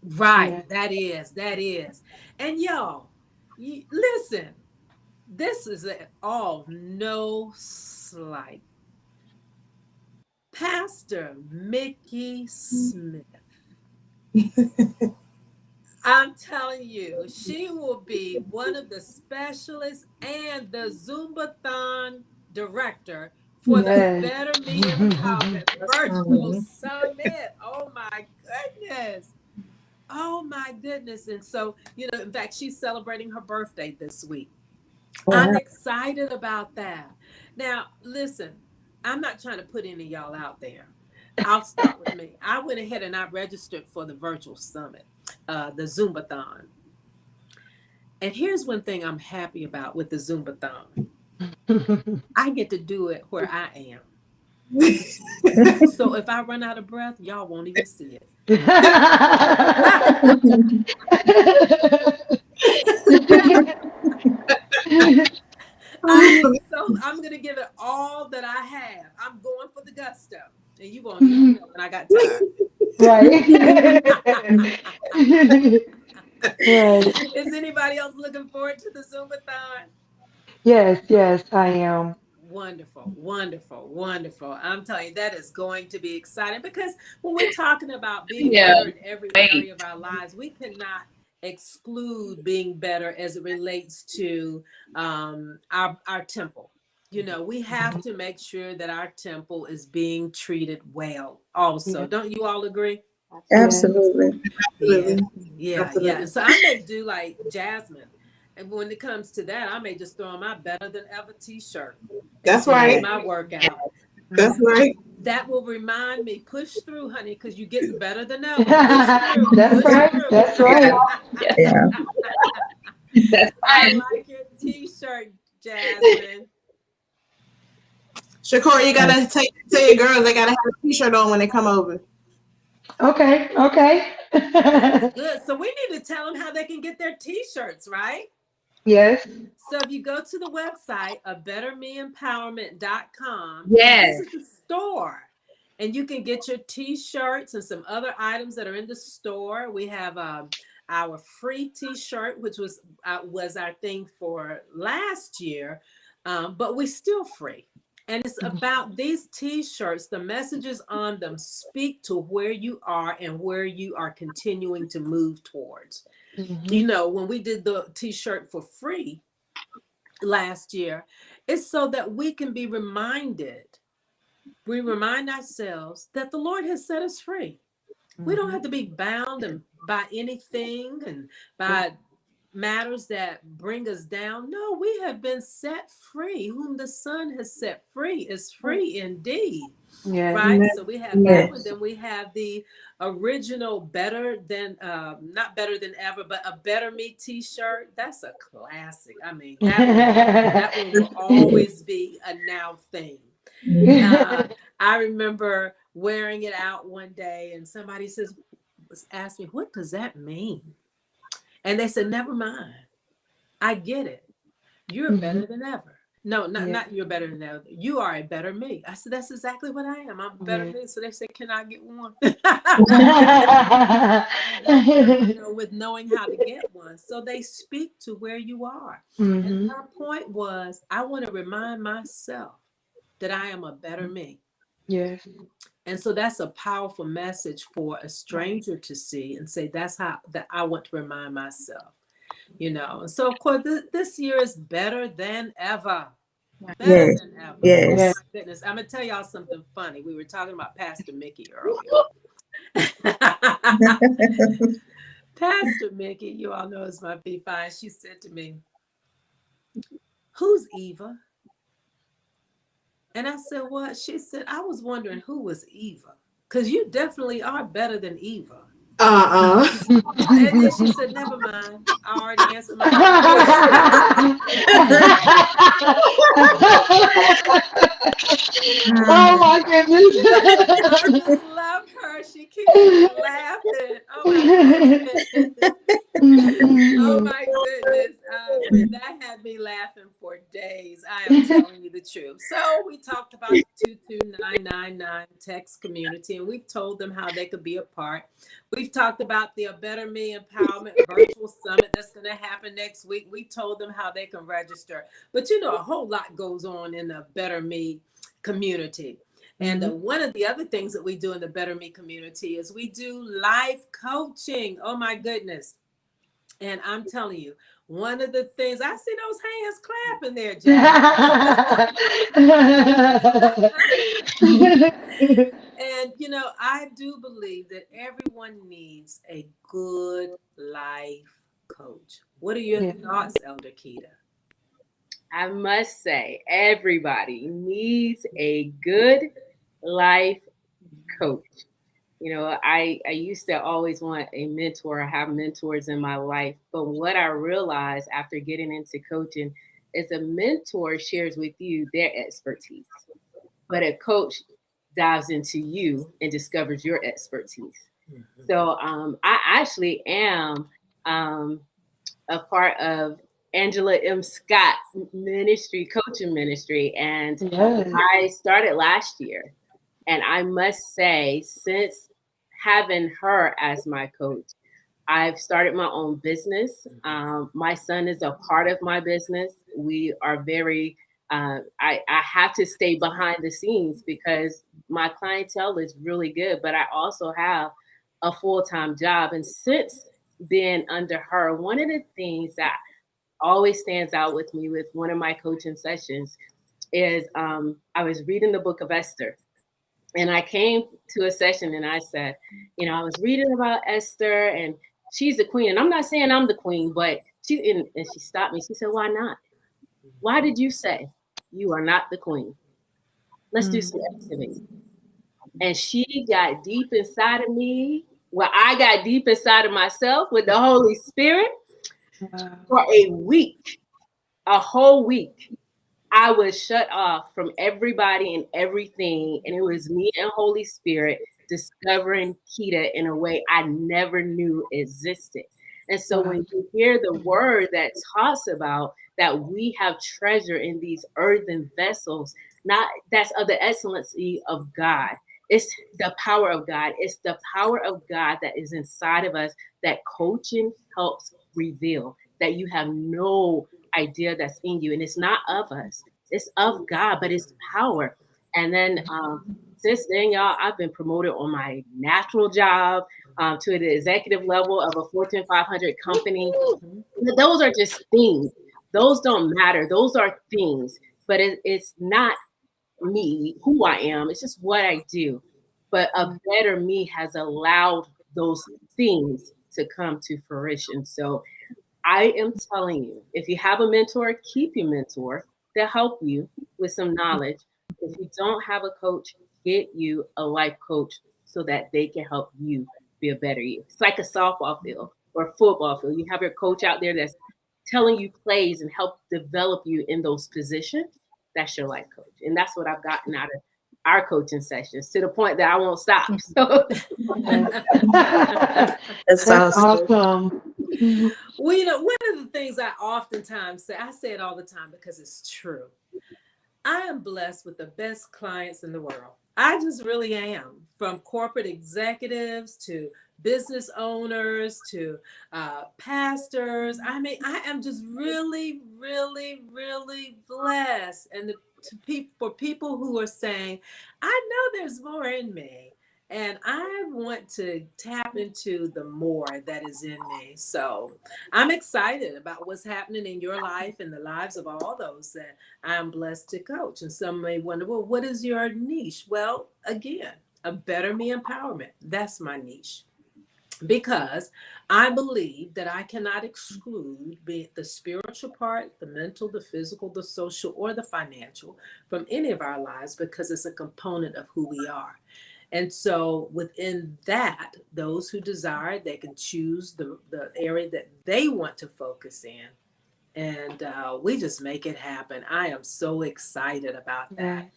S3: Right.
S1: Yeah.
S3: That is. That is. And y'all, listen, this is all no slight. Pastor Mickey Smith. I'm telling you, she will be one of the specialists and the Zumbathon director for the
S1: Yes.
S3: Better Me Empowerment Virtual
S6: Mhm.
S3: Summit. Oh my goodness. Oh my goodness. And so, in fact, she's celebrating her birthday this week. I'm
S6: Wow.
S3: excited about that. Now, listen, I'm not trying to put any of y'all out there. I'll start with me. I went ahead and I registered for the virtual summit, the Zumbathon. And here's one thing I'm happy about with the Zumbathon. I get to do it where I am. So if I run out of breath, y'all won't even see it. I'm gonna give it all that I have. I'm going for the gusto. And you won't even know when I got tired.
S1: Right. Right.
S3: Is anybody else looking forward to the Zumbathon?
S1: Yes, yes, I am.
S3: Wonderful, wonderful, wonderful. I'm telling you, that is going to be exciting because when we're talking about being
S4: Yeah.
S3: better in every
S4: Wait.
S3: area of our lives, we cannot exclude being better as it relates to our temple. We have
S1: Mhm.
S3: to make sure that our temple is being treated well, also.
S1: Yes,
S3: Don't you all agree?
S1: yes.
S5: Absolutely.
S6: Absolutely.
S3: Yeah,
S2: Absolutely.
S3: yeah.
S2: Absolutely.
S3: And so I may do like Jasmine. And when it comes to that, I may just throw on my Better Than Ever t-shirt
S2: That's
S3: and do
S2: right.
S3: my workout.
S2: That's
S1: Mhm.
S2: right.
S3: That will remind me, push through, honey, because you're getting better than ever. Push through,
S1: That's
S3: push
S1: right.
S3: through.
S1: That's
S4: Yeah.
S1: right.
S4: Yeah.
S6: Yeah.
S4: That's
S3: I
S4: right.
S3: like your t-shirt, Jasmine.
S2: Shakur, you gotta tell your girls they gotta have a t-shirt on when they come over.
S1: Okay, okay.
S3: That's good. So we need to tell them how they can get their t-shirts, right?
S1: Yes.
S3: So if you go to the website of bettermeempowerment.com and
S4: Yes.
S3: visit the store, and you can get your t-shirts and some other items that are in the store. We have our free t-shirt, which was our thing for last year, but we still free. And it's about these t-shirts, the messages on them speak to where you are and where you are continuing to move towards.
S1: Mhm.
S3: When we did the t-shirt for free last year, it's so that we can be reminded, we remind ourselves that the Lord has set us free. We don't
S1: Mhm.
S3: have to be bound and by anything and by matters that bring us down. No, we have been set free. Whom the Son has set free is free indeed.
S1: Yes.
S3: Right.
S2: Amen.
S3: So we have that one.
S6: Yes.
S3: Then we have the original better than not better than ever, but a better me t-shirt. That's a classic. I mean, that one will always be a now thing.
S6: Mhm.
S3: uh, I remember wearing it out one day and somebody asked me, what does that mean? And they said, never mind. I get it. You're
S1: Mhm.
S3: better than ever. No,
S1: Yeah.
S3: not you're better than that. You are a better me. I said, that's exactly what I am. I'm a better
S1: Yeah.
S3: me. So they said, can I get one? I help them, with knowing how to get one. So they speak to where you are. And
S1: Hmm.
S3: her point was, I want to remind myself that I am a better me.
S1: Yes.
S3: And so that's a powerful message for a stranger to see and say, that's how that I want to remind myself. And so of course this year is better than ever. Better
S6: Yes.
S3: than ever. Oh
S1: Yeah.
S6: Yes.
S3: my goodness. I'm gonna tell y'all something funny. We were talking about Pastor Mickey earlier. Pastor Mickey, you all know is my B5. She said to me, who's Eva? And I said, what? She said, I was wondering who was Eva. Because you definitely are better than Eva. And then she said, never mind. I already answered my own question.
S1: Oh my
S3: I
S1: goodness.
S3: just love her. She keeps me laughing. Oh my goodness. Oh my goodness. But that had me laughing for days. I am telling you the truth. So we talked about the 22999 text community, and we've told them how they could be a part. We've talked about the A Better Me Empowerment Virtual Summit that's going to happen next week. We told them how they can register. But a whole lot goes on in the Better Me community. And one of the other things that we do in the Better Me community is we do life coaching. Oh my goodness. And I'm telling you, one of the things, I see those hands clapping there, Jazz. And, I do believe that everyone needs a good life coach. What are your
S1: Yeah.
S3: thoughts, Elder Keita?
S5: I must say, everybody needs a good life coach. I used to always want a mentor, have mentors in my life. But what I realized after getting into coaching is a mentor shares with you their expertise, but a coach dives into you and discovers your expertise. So I actually am a part of Angela M. Scott ministry, coaching ministry, and
S1: Yes.
S5: I started last year. And I must say, since having her as my coach, I've started my own business. My son is a part of my business. We are very, I have to stay behind the scenes because my clientele is really good, but I also have a full-time job. And since being under her, one of the things that always stands out with me with one of my coaching sessions is I was reading the book of Esther. And I came to a session and I said, I was reading about Esther and she's the queen. And I'm not saying I'm the queen, but and she stopped me. She said, why not? Why did you say you are not the queen? Let's do some activity. And she got deep inside of me. Well, I got deep inside of myself with the Holy Spirit for a week, a whole week. I was shut off from everybody and everything. And it was me and Holy Spirit discovering Keita in a way I never knew existed. And so when you hear the word that talks about that we have treasure in these earthen vessels, not that's of the excellency of God. It's the power of God. It's the power of God that is inside of us that coaching helps reveal, that you have no idea that's in you. And it's not of us. It's of God, but it's power. And then since then, y'all, I've been promoted on my natural job to the executive level of a Fortune 500 company. Those are just things. Those don't matter. Those are things. But it's not me, who I am. It's just what I do. But a better me has allowed those things to come to fruition. So I am telling you, if you have a mentor, keep your mentor. They'll help you with some knowledge. If you don't have a coach, get you a life coach so that they can help you be a better you. It's like a softball field or a football field. You have your coach out there that's telling you plays and help develop you in those positions. That's your life coach. And that's what I've gotten out of our coaching sessions to the point that I won't stop. So
S6: That's
S1: That's
S6: awesome.
S1: awesome.
S3: Well, one of the things I oftentimes say, I say it all the time because it's true. I am blessed with the best clients in the world. I just really am. From corporate executives to business owners to pastors. I mean, I am just really, really, really blessed. And for people who are saying, I know there's more in me. And I want to tap into the more that is in me. So I'm excited about what's happening in your life and the lives of all those that I'm blessed to coach. And some may wonder, well, what is your niche? Well, again, a better me empowerment. That's my niche. Because I believe that I cannot exclude be it the spiritual part, the mental, the physical, the social, or the financial from any of our lives because it's a component of who we are. And so within that, those who desire, they can choose the area that they want to focus in and we just make it happen. I am so excited about that.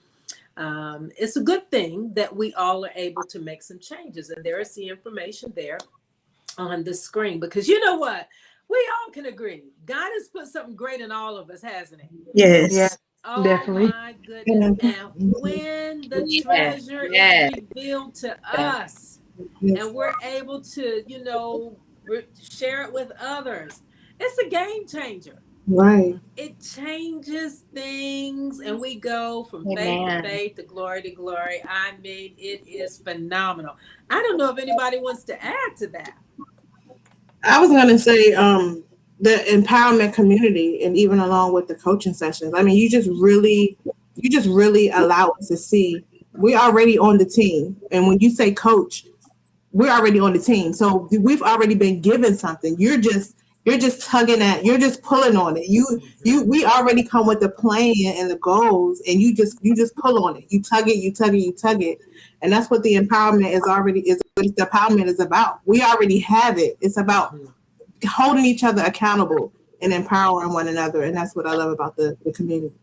S1: Right.
S3: It's a good thing that we all are able to make some changes, and there is the information there on the screen because you know what? We all can agree. God has put something great in all of us, hasn't He?
S1: Yeah,
S6: Yes.
S3: Oh
S1: definitely.
S3: my goodness. And when the
S4: Yes,
S3: treasure is
S4: yes.
S3: revealed to us and we're able to, share it with others, it's a game changer.
S2: Right.
S3: It changes things and we go from faith to
S4: Amen.
S3: faith to glory to glory. I mean, it is phenomenal. I don't know if anybody wants to add to that.
S2: I was gonna say, the empowerment community, and even along with the coaching sessions. I mean, you just really allow us to see we're already on the team. And when you say coach, we're already on the team. So we've already been given something. You're just tugging at, you're just pulling on it. We already come with the plan and the goals, and you just pull on it. You tug it, you tug it, you tug it, and that's what the empowerment is. What the empowerment is about. We already have it. It's about
S3: Mhm.
S2: holding each other accountable and empowering one another, and that's what I love about the community.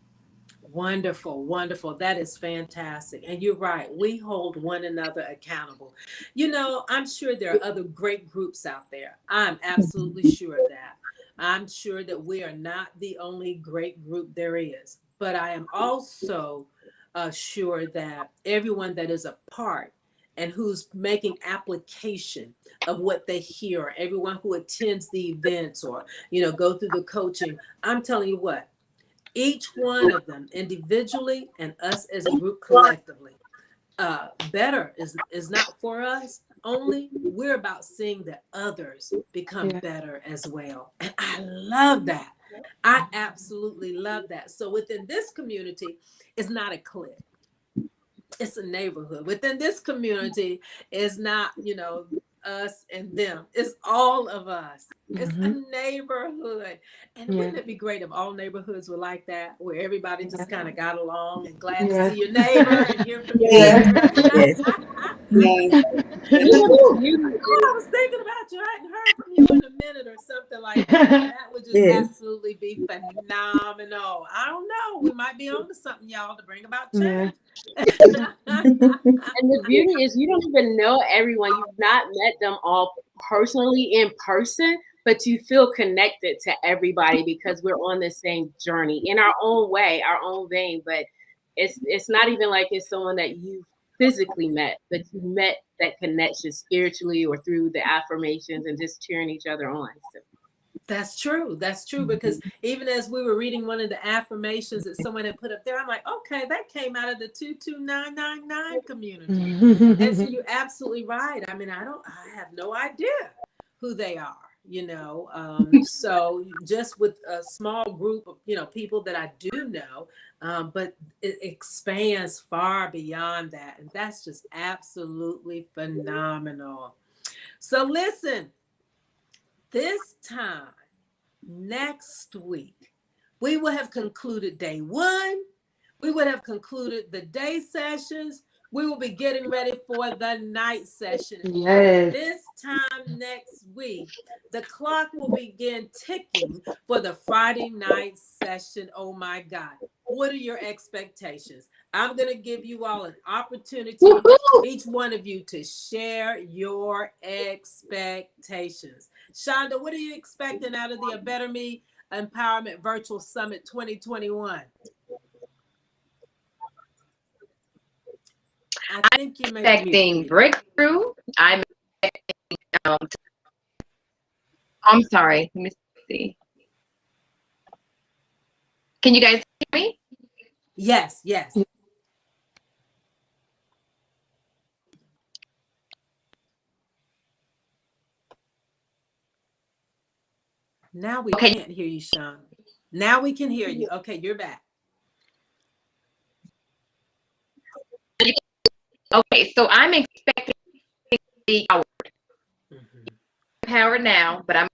S3: Wonderful, wonderful. That is fantastic. And you're right. We hold one another accountable. I'm sure there are other great groups out there. I'm absolutely sure of that. I'm sure that we are not the only great group there is. But I am also sure that everyone that is a part and who's making application of what they hear, everyone who attends the events or, go through the coaching, I'm telling you what, each one of them individually and us as a group collectively, better is not for us only. We're about seeing that others become
S1: Yeah,
S3: better as well, and I love that. I absolutely love that. So within this community, it's not a clique, it's a neighborhood. Within this community is not, us and them. It's all of us. It's a
S1: hmm,
S3: neighborhood. And
S1: yeah,
S3: wouldn't it be great if all neighborhoods were like that, where everybody just kind
S1: yeah,
S3: of got along and glad to
S1: yeah,
S3: see your neighbor and hear from your
S2: Yeah,
S6: Yes.
S3: neighbor?
S6: Yes.
S2: yeah.
S5: You know, the beauty
S3: Oh, I was thinking about you. I hadn't heard from you in a minute or something like that. That would just
S6: Yes.
S3: absolutely be phenomenal. I don't know. We might be on to something, y'all, to bring about
S1: yeah,
S3: change.
S5: And the beauty is you don't even know everyone. You've not met them all personally in person, but you feel connected to everybody because we're on the same journey in our own way, our own vein. But it's not even like it's someone that you've physically met, but you met that connection spiritually or through the affirmations and just cheering each other on. So
S3: That's true. That's true. Because even as we were reading one of the affirmations that someone had put up there, I'm like, okay, that came out of the 22999 community. And so you're absolutely right. I mean, I have no idea who they are, So just with a small group of, people that I do know, but it expands far beyond that. And that's just absolutely phenomenal. So listen, this time next week, we will have concluded day one. We would have concluded the day sessions. We will be getting ready for the night session. And
S1: yes.
S3: this time next week, the clock will begin ticking for the Friday night session. Oh my God. What are your expectations? I'm going to give you all an opportunity, each one of you, to share your expectations. Shonda, what are you expecting out of the A Better Me Empowerment Virtual Summit 2021? I
S4: I'm
S3: think you may be
S4: expecting
S3: muted.
S4: breakthrough. I'm um, I'm sorry. Let me see. Can you guys hear me?
S3: Yes, yes. Now we
S4: Okay.
S3: can't hear you, Sean. Now we can hear you. Okay, you're back.
S4: Okay. So I'm expecting to be
S3: Mhm.
S4: empowered now, but I'm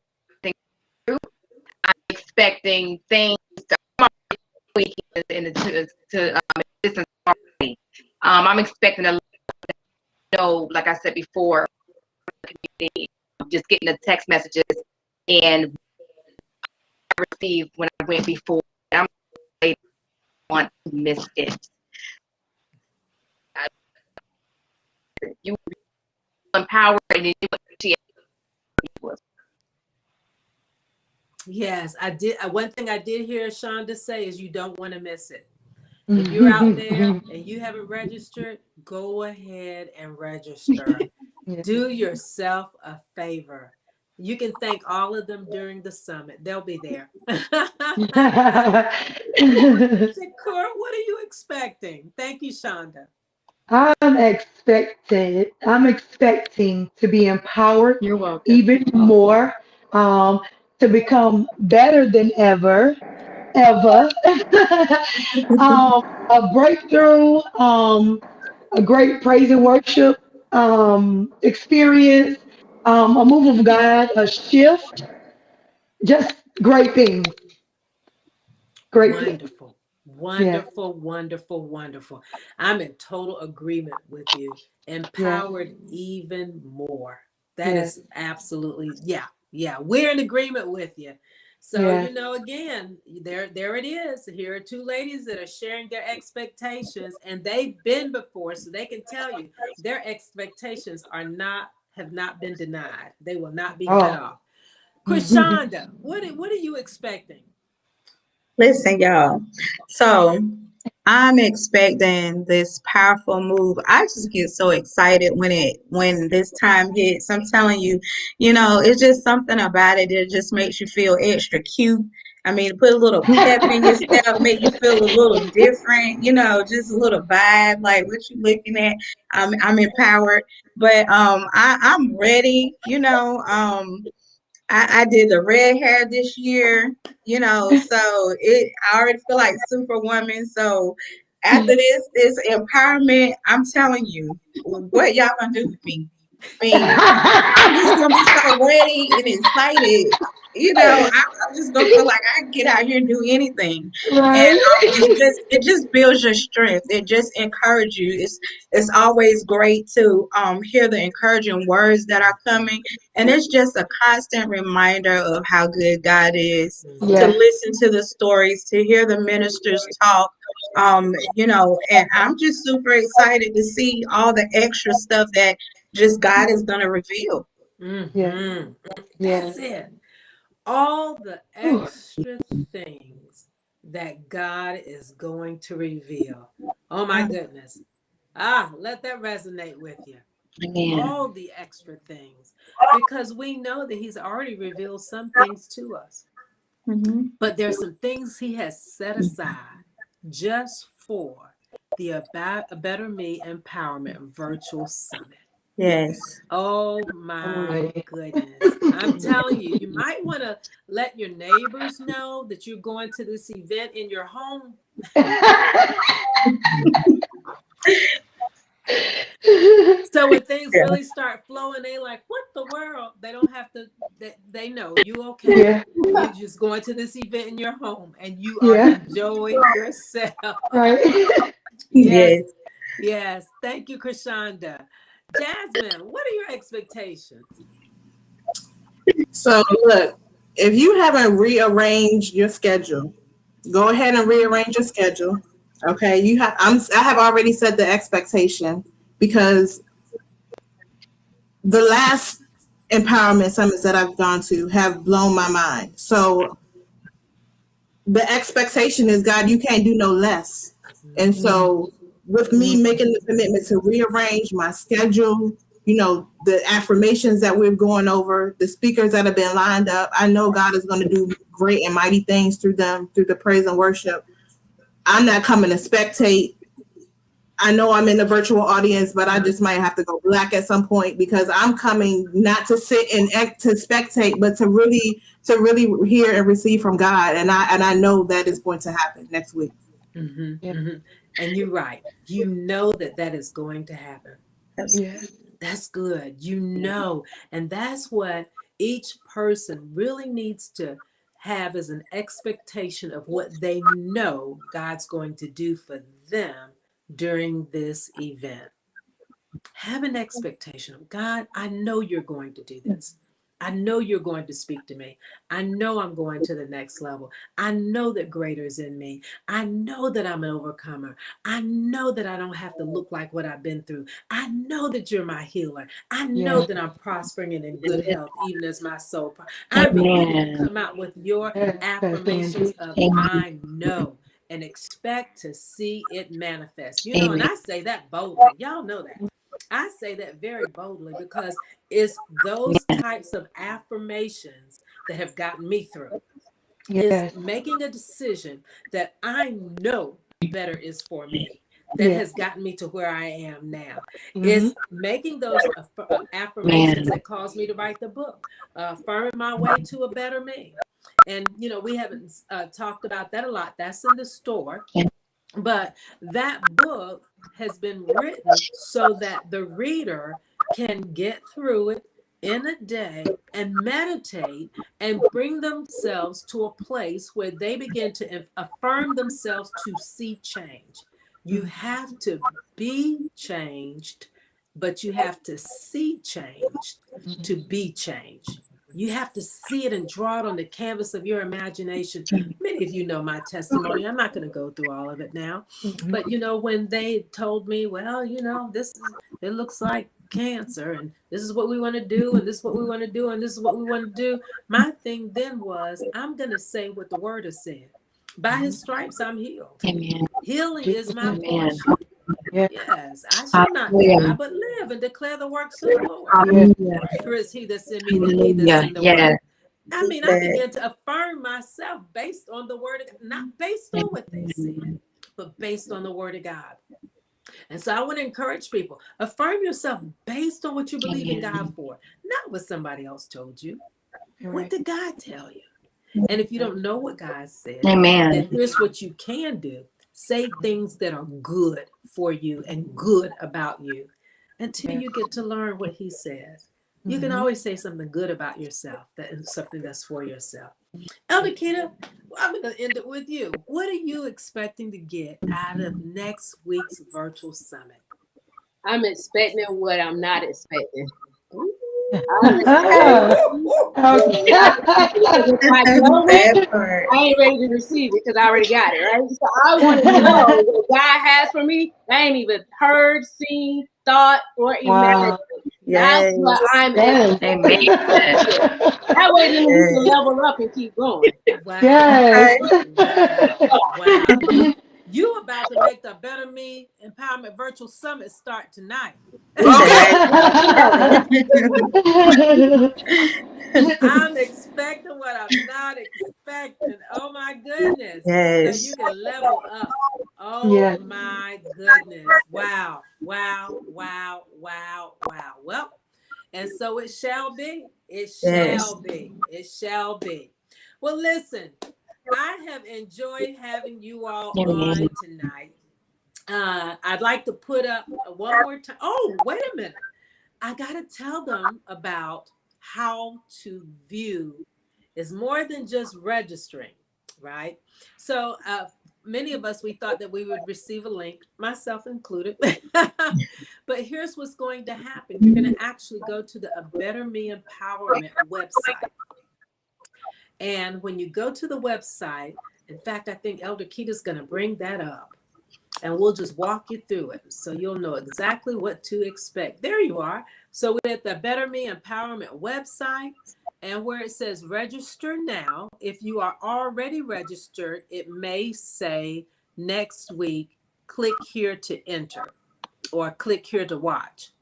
S4: expecting things to come our way to existence already. I'm expecting a like I said before, just getting the text messages and I received when I went before. I'm I want to miss it. You empower and you appreciate it.
S3: Yes, I did. One thing I did hear Shonda say is you don't want to miss it. If you're out there and you haven't registered, go ahead and register.
S1: Yeah.
S3: Do yourself a favor. You can thank all of them during the summit. They'll be there. Shakur, what are you expecting? Thank you, Shonda.
S1: I'm expecting to be empowered
S4: You're welcome.
S1: even more, um, to become better than ever. A breakthrough, a great praise and worship experience, a move of God, a shift, just great things, great things.
S3: Wonderful,
S1: Yes,
S3: wonderful, wonderful, wonderful. I'm in total agreement with you.
S1: yes,
S3: Empowered even more. That
S1: yes,
S3: is absolutely, yeah, yeah. We're in agreement with you. So,
S1: yes.
S3: again, there it is. Here are two ladies that are sharing their expectations, and they've been before, so they can tell you their expectations have not been denied. They will not be cut
S1: Oh.
S3: off. Krishanda, what are you expecting?
S6: Listen, y'all. So I'm expecting this powerful move. I just get so excited when this time hits. I'm telling you, it's just something about it that just makes you feel extra cute. I mean, put a little pep in your step, make you feel a little different, just a little vibe, like what you looking at. I'm empowered, but I'm ready, I did the red hair this year, so I already feel like Superwoman. So after this empowerment, I'm telling you, what y'all gonna do with me? I mean, I'm just gonna be so ready and excited. I'm just gonna feel like I can get out here and do anything, and
S1: Right.
S6: it just builds your strength. It just encourages you. It's always great to hear the encouraging words that are coming, and it's just a constant reminder of how good God is. To
S1: Yes,
S6: listen to the stories, to hear the ministers talk, and I'm just super excited to see all the extra stuff that just God is going to reveal.
S1: yes,
S3: Mm-hmm.
S1: yes.
S3: That's it. All the
S1: Whew.
S3: extra things that God is going to reveal. Oh my
S1: Ah,
S3: goodness. Let that resonate with you.
S4: Amen.
S3: All the extra things. Because we know that He's already revealed some things to us.
S6: Mhm.
S3: But there's some things He has set aside just for the About a Better Me Empowerment Virtual Summit.
S6: Yes.
S3: Oh
S1: I'm
S3: my
S1: ready.
S3: goodness. I'm telling you, you might want to let your neighbors know that you're going to this event in your home. So when things
S6: Yeah.
S3: really start flowing, they like, what the world? They don't have to, they know you okay.
S1: Yeah,
S3: You just going to this event in your home and you are
S1: yeah,
S3: enjoying yourself.
S1: right.
S3: Yes,
S6: Yes.
S3: yes. Thank you, Krishanda. Jasmine, what are your expectations?
S2: So look, if you haven't rearranged your schedule, go ahead and rearrange your schedule. Okay, I have already set the expectation because the last empowerment summits that I've gone to have blown my mind. So the expectation is, God, you can't do no less. And
S3: Mhm.
S1: Mhm.
S2: so with me making the commitment to rearrange my schedule, the affirmations that we're going over, the speakers that have been lined up, I know God is going to do great and mighty things through them, through the praise and worship. I'm not coming to spectate. I know I'm in the virtual audience, but I just might have to go black at some point, because I'm coming not to sit and to spectate, but to really hear and receive from God. And I know that is going to happen next week.
S3: Mm-hmm, mm-hmm. And you're right. You know that is going to happen.
S1: Yes.
S3: That's good. And that's what each person really needs to have as an expectation of what they know God's going to do for them during this event. Have an expectation of God. I know you're going to do this. I know you're going to speak to me. I know I'm going to the next level. I know that greater is in me. I know that I'm an overcomer. I know that I don't have to look like what I've been through. I know that you're my healer. I know
S1: Yes.
S3: that I'm prospering and in good health, even as my soul. I mean, you need to come out with your
S1: Yes, Pastor
S3: affirmations
S1: Angie.
S3: of I know and expect to see it manifest. And I say that boldly. Y'all know that. I say that very boldly because it's those types of affirmations that have gotten me through. Is
S1: Yes.
S3: making a decision that I know better is for me, that
S1: Yes.
S3: has gotten me to where I am now.
S1: Mm-hmm.
S3: Is making those affirmations that cause me to write the book, affirming my way to a better me. And, we haven't talked about that a lot. That's in the store. But that book has been written so that the reader can get through it in a day and meditate and bring themselves to a place where they begin to affirm themselves to see change. You have to be changed, but you have to see change to be changed. You have to see it and draw it on the canvas of your imagination. Many of you know my testimony. I'm not going to go through all of it now.
S1: Mm-hmm.
S3: But when they told me, well, it looks like cancer, and this is what we want to do, and this is what we want to do, and this is what we want to do. My thing then was, I'm going to say what the word has said. By his stripes, I'm healed. Healing is my portion.
S1: Yes.
S3: Yes, I shall not die, but live and declare the works of the Lord.
S1: Yes.
S3: Greater is he that's in me than he that's in the world. I mean, I began to affirm myself based on the word of God, not based on what they said, but based on the word of God. And so I want to encourage people, affirm yourself based on what you believe in God for, not what somebody else told you.
S1: You're
S3: What
S1: right.
S3: did God tell you? And if you don't know what God said, then here's what you can do. Say things that are good for you and good about you until you get to learn what he says. You can always say something good about yourself, that is something that's for yourself. Elder Kita, I'm going to end it with you. What are you expecting to get out of next week's virtual summit?
S5: I'm expecting what I'm not expecting. I'm
S1: Okay.
S5: I know it,
S6: That part.
S5: I ain't ready to receive it because I already got it, right? So I want to know what God has for me. I ain't even heard, seen, thought, or imagined.
S1: Wow.
S5: That's
S6: Yes.
S5: what I'm
S1: Yes.
S5: expecting. That way then we can
S6: Yes.
S5: level up and keep going.
S3: Wow.
S1: Yes.
S3: Wow. You about to make the Better Me Empowerment Virtual Summit start tonight.
S2: Okay.
S3: I'm expecting what I'm not expecting. Oh my goodness. So you
S6: Yes.
S3: can level up. Oh
S1: Yes.
S3: my goodness. Wow. Wow. Wow. Wow. Wow. Well, and so it shall be. It
S6: Yes.
S3: shall be. It shall be. Well, listen, I have enjoyed having you all on tonight. I'd like to put up one more time. Oh, wait a minute. I got to tell them about how to view. It's more than just registering, right? So many of us, we thought that we would receive a link, myself included. But here's what's going to happen. You're going to actually go to the A Better Me Empowerment website. And when you go to the website, in fact, I think Elder Kita's going to bring that up. And we'll just walk you through it so you'll know exactly what to expect. There you are. So we're at the Better Me Empowerment website, and where it says register now, if you are already registered, it may say next week click here to enter or click here to watch.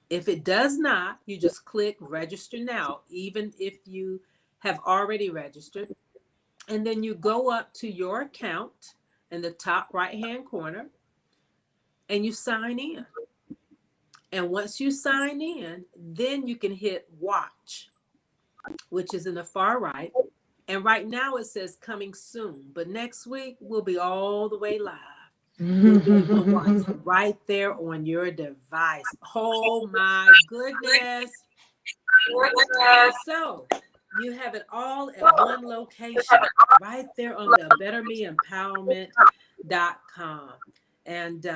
S3: If it does not, you just click register now, even if you have already registered. And then you go up to your account in the top right hand corner and you sign in. And once you sign in, then you can hit watch, which is in the far right. And right now it says coming soon, but next week we'll be all the way live. You'll be able to watch right there on your device. Oh my goodness. So you have it all at one location, right there on the bettermeempowerment.com. And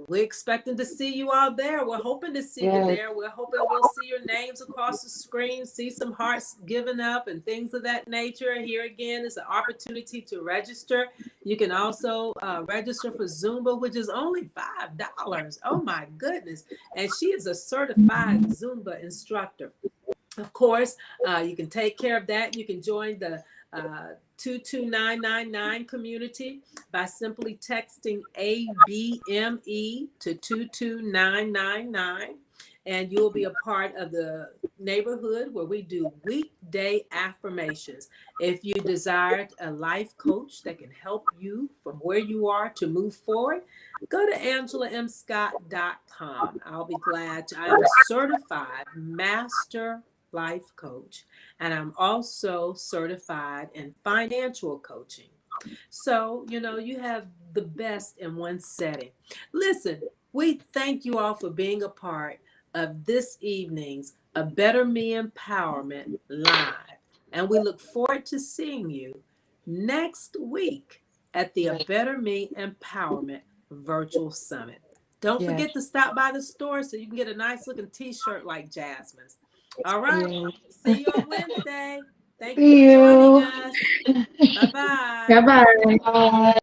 S3: we're expecting to see you all there. We're hoping to see you there. We're hoping we'll see your names across the screen, see some hearts given up and things of that nature. Here again is an opportunity to register. You can also register for Zumba, which is only $5. Oh my goodness. And she is a certified Zumba instructor. Of course, you can take care of that. You can join the 22999 community by simply texting ABME to 22999. And you'll be a part of the neighborhood where we do weekday affirmations. If you desire a life coach that can help you from where you are to move forward, go to AngelaMScott.com. I'll be glad to. I'm a certified master life coach, and I'm also certified in financial coaching. So, you have the best in one setting. Listen, we thank you all for being a part of this evening's A Better Me Empowerment Live. And we look forward to seeing you next week at the A Better Me Empowerment Virtual Summit. Don't forget to stop by the store so you can get a nice looking t-shirt like Jasmine's. All right. See you on Wednesday. Thank you for
S1: See
S3: joining
S1: you.
S3: us. Bye-bye.
S4: Bye bye.
S1: Bye.